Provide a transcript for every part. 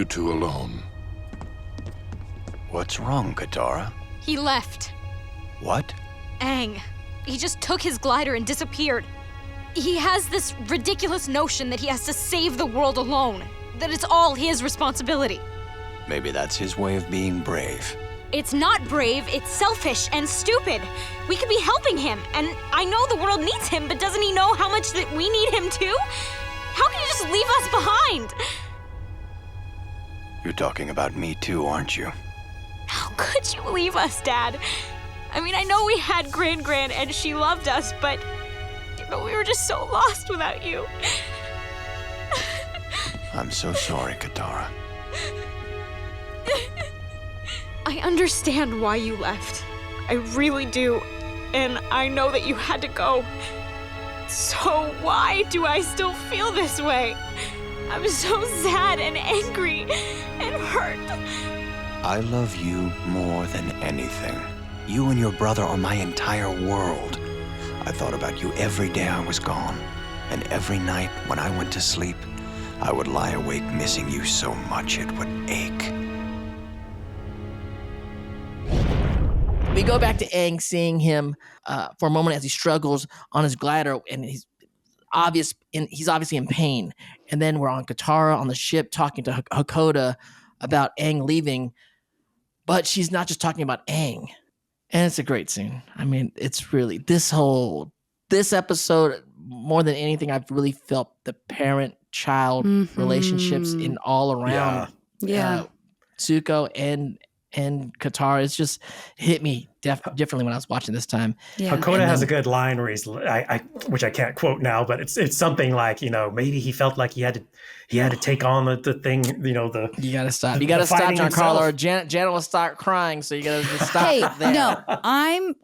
you two alone. What's wrong, Katara? He left. What? Aang. He just took his glider and disappeared. He has this ridiculous notion that he has to save the world alone, that it's all his responsibility. Maybe that's his way of being brave. It's not brave, it's selfish and stupid. We could be helping him, and I know the world needs him, but doesn't he know how much that we need him too? How can he just leave us behind? You're talking about me too, aren't you? How could you leave us, Dad? I mean, I know we had Gran and she loved us, but we were just so lost without you. I'm so sorry, Katara. I understand why you left. I really do. And I know that you had to go. So why do I still feel this way? I'm so sad and angry and hurt. I love you more than anything. You and your brother are my entire world. I thought about you every day I was gone. And every night when I went to sleep, I would lie awake missing you so much it would ache. We go back to Aang, seeing him for a moment as he struggles on his glider, and he's obviously in pain. And then we're on Katara on the ship talking to Hakoda about Aang leaving, but she's not just talking about Aang. And it's a great scene. I mean, it's really this episode, more than anything, I've really felt the parent-child relationships in all around. Yeah. Zuko and Katara. It's just hit me differently when I was watching this time. Yeah. Hakoda has a good line where he's, which I can't quote now, but it's something like, maybe he felt like he had to take on the thing, You gotta stop. You gotta stop, Giancarlo, or Janet will start crying. So you gotta just stop. Hey, there. no,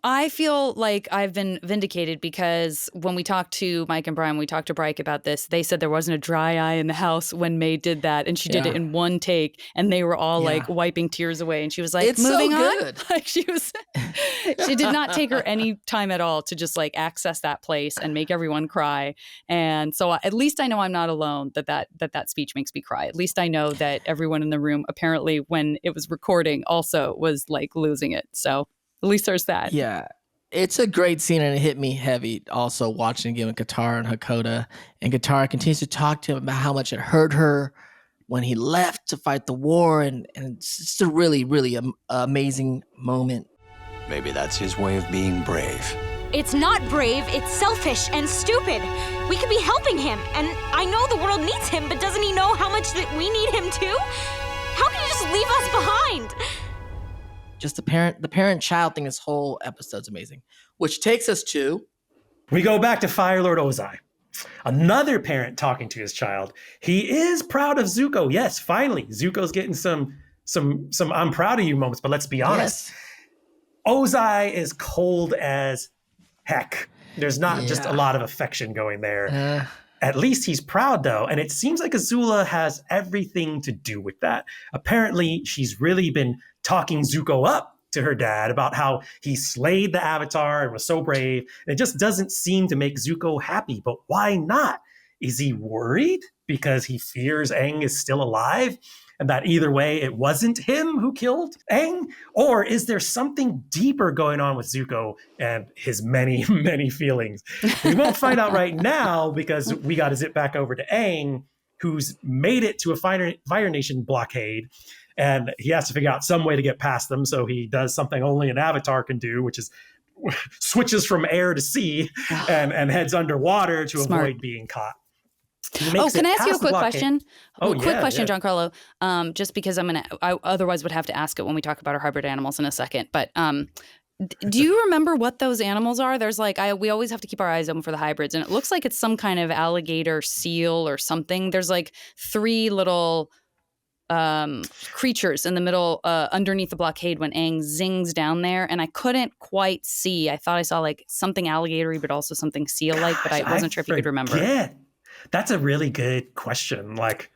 I feel like I've been vindicated because when we talked to Mike and Brian, we talked to Bryke about this. They said there wasn't a dry eye in the house when May did that, and she did it in one take, and they were all like wiping tears away, and she was like, It's moving so on. good. Like she did not take her any time at all to just like access that place and make everyone cry. And so at least I know I'm not alone that speech makes me cry. At least I know that everyone in the room apparently when it was recording also was like losing it. So at least there's that. Yeah. It's a great scene, and it hit me heavy also watching again with Katara and Hakoda. And Katara continues to talk to him about how much it hurt her when he left to fight the war. And it's just a really, really amazing moment. Maybe that's his way of being brave. It's not brave, it's selfish and stupid. We could be helping him, and I know the world needs him, but doesn't he know how much that we need him too? How can he just leave us behind? Just the parent-child thing, this whole episode's amazing. Which takes us to... We go back to Fire Lord Ozai. Another parent talking to his child. He is proud of Zuko. Yes, finally. Zuko's getting some I'm proud of you moments, but let's be honest. Yes. Ozai is cold as heck. There's not just a lot of affection going there. At least he's proud, though. And it seems like Azula has everything to do with that. Apparently, she's really been talking Zuko up to her dad about how he slayed the Avatar and was so brave. And it just doesn't seem to make Zuko happy. But why not? Is he worried because he fears Aang is still alive? And that either way, it wasn't him who killed Aang? Or is there something deeper going on with Zuko and his many, many feelings? We won't find out right now because we got to zip back over to Aang, who's made it to a Fire Nation blockade. And he has to figure out some way to get past them. So he does something only an Avatar can do, which is switches from air to sea and heads underwater to avoid being caught. Can I ask you a quick question? Quick question, yeah. Giancarlo. Just because I otherwise would have to ask it when we talk about our hybrid animals in a second. But do you remember what those animals are? There's we always have to keep our eyes open for the hybrids, and it looks like it's some kind of alligator seal or something. There's like 3 little creatures in the middle underneath the blockade when Aang zings down there, and I couldn't quite see. I thought I saw like something alligatory, but also something seal-like, but I wasn't sure if you could remember. Yeah. That's a really good question. Like,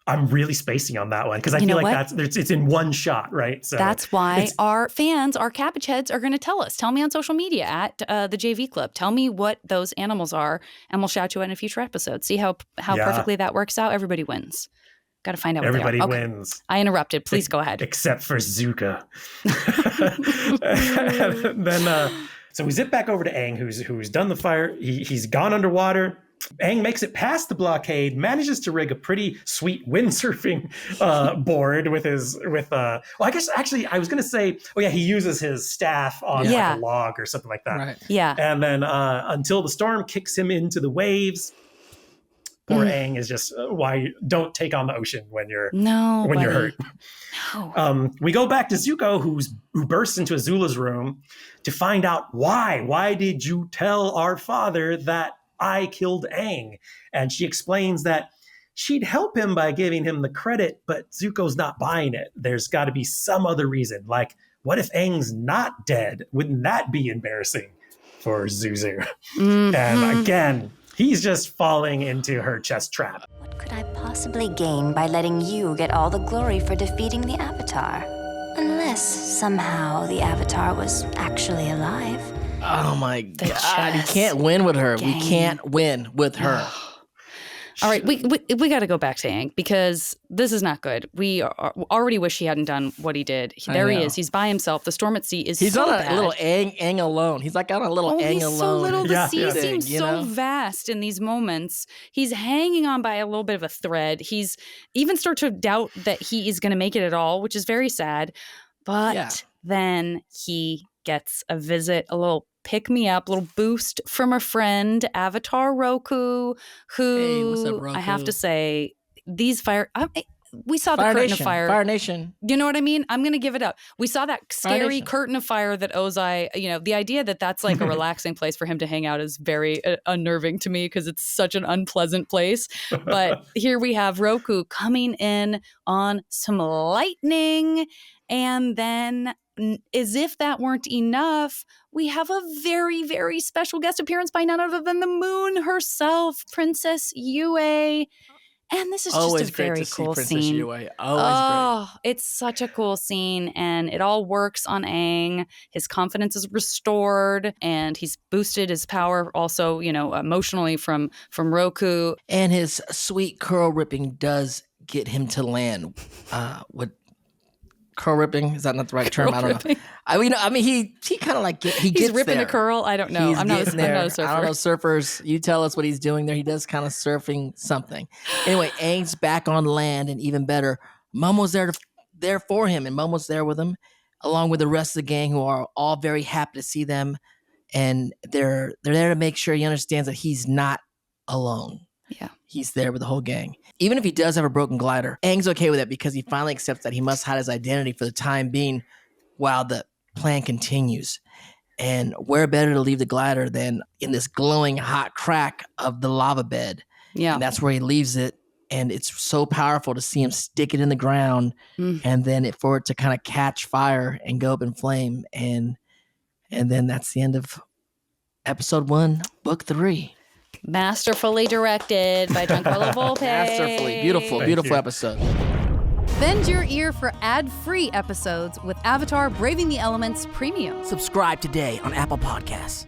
I'm really spacing on that one because I feel like it's in one shot, right? So that's why our fans, our cabbage heads, are going to tell us. Tell me on social media at the JV Club. Tell me what those animals are, and we'll shout you out in a future episode. See how perfectly that works out. Everybody wins. Gotta find out what Everybody they are. Okay. wins. I interrupted. Please go ahead. Except for Zuko. And then, so we zip back over to Aang, who's done the fire. He's gone underwater. Aang makes it past the blockade, manages to rig a pretty sweet windsurfing board well, I guess actually I was going to say, he uses his staff on like a log or something like that. Right. Yeah. And then until the storm kicks him into the waves, poor Aang is just, why don't take on the ocean when you're hurt. No. We go back to Zuko, who bursts into Azula's room to find out why. Why did you tell our father that I killed Aang? And she explains that she'd help him by giving him the credit, but Zuko's not buying it. There's got to be some other reason. Like, what if Aang's not dead? Wouldn't that be embarrassing for Zuzu? And again, he's just falling into her chest trap. What could I possibly gain by letting you get all the glory for defeating the Avatar? Unless somehow the Avatar was actually alive. Oh my God. You can't win with her. Dang. We can't win with her. All right, we got to go back to Aang because this is not good. We already wish he hadn't done what he did. There he is. He's by himself. The storm at sea is He's so on a bad. little Aang alone. He's like on a little Aang He's alone. so little. The sea thing, seems you so know? vast in these moments. He's hanging on by a little bit of a thread. He's even start to doubt that he is going to make it at all, which is very sad. But then he gets a visit, a little pick-me-up, little boost from a friend, Avatar Roku, who Hey, what's up, I have Roku? to say, these we saw the Fire curtain Nation. of fire. Fire Nation. You know what I mean? I'm going to give it up. We saw that scary Nation. curtain of fire that Ozai, the idea that that's like a relaxing place for him to hang out is very unnerving to me because it's such an unpleasant place. But here we have Roku coming in on some lightning. And then, as if that weren't enough, we have a very, very special guest appearance by none other than the moon herself, Princess Yue. And this is Always just a great very to see cool Princess scene. Yue. Always great. It's such a cool scene, and it all works on Aang. His confidence is restored, and he's boosted his power also, emotionally from Roku. And his sweet curl ripping does get him to land. With curl ripping, is that not the right term? I don't know. He kind of like he gets He's ripping there. a curl. I don't know. He's I'm not a getting surfer. I don't know, surfers. You tell us what he's doing there. He does kind of surfing something. Anyway, Aang's back on land, and even better, Momo's there for him, and Momo's there with him, along with the rest of the gang, who are all very happy to see them, and they're there to make sure he understands that he's not alone. Yeah. He's there with the whole gang. Even if he does have a broken glider, Aang's okay with it because he finally accepts that he must hide his identity for the time being while the plan continues. And where better to leave the glider than in this glowing hot crack of the lava bed? Yeah. And that's where he leaves it. And it's so powerful to see him stick it in the ground and then for it to kind of catch fire and go up in flame. And then that's the end of episode 1, book 3. Masterfully directed by Giancarlo Volpe. Masterfully. Beautiful, Thank beautiful you. episode. Bend your ear for ad-free episodes with Avatar Braving the Elements Premium. Subscribe today on Apple Podcasts.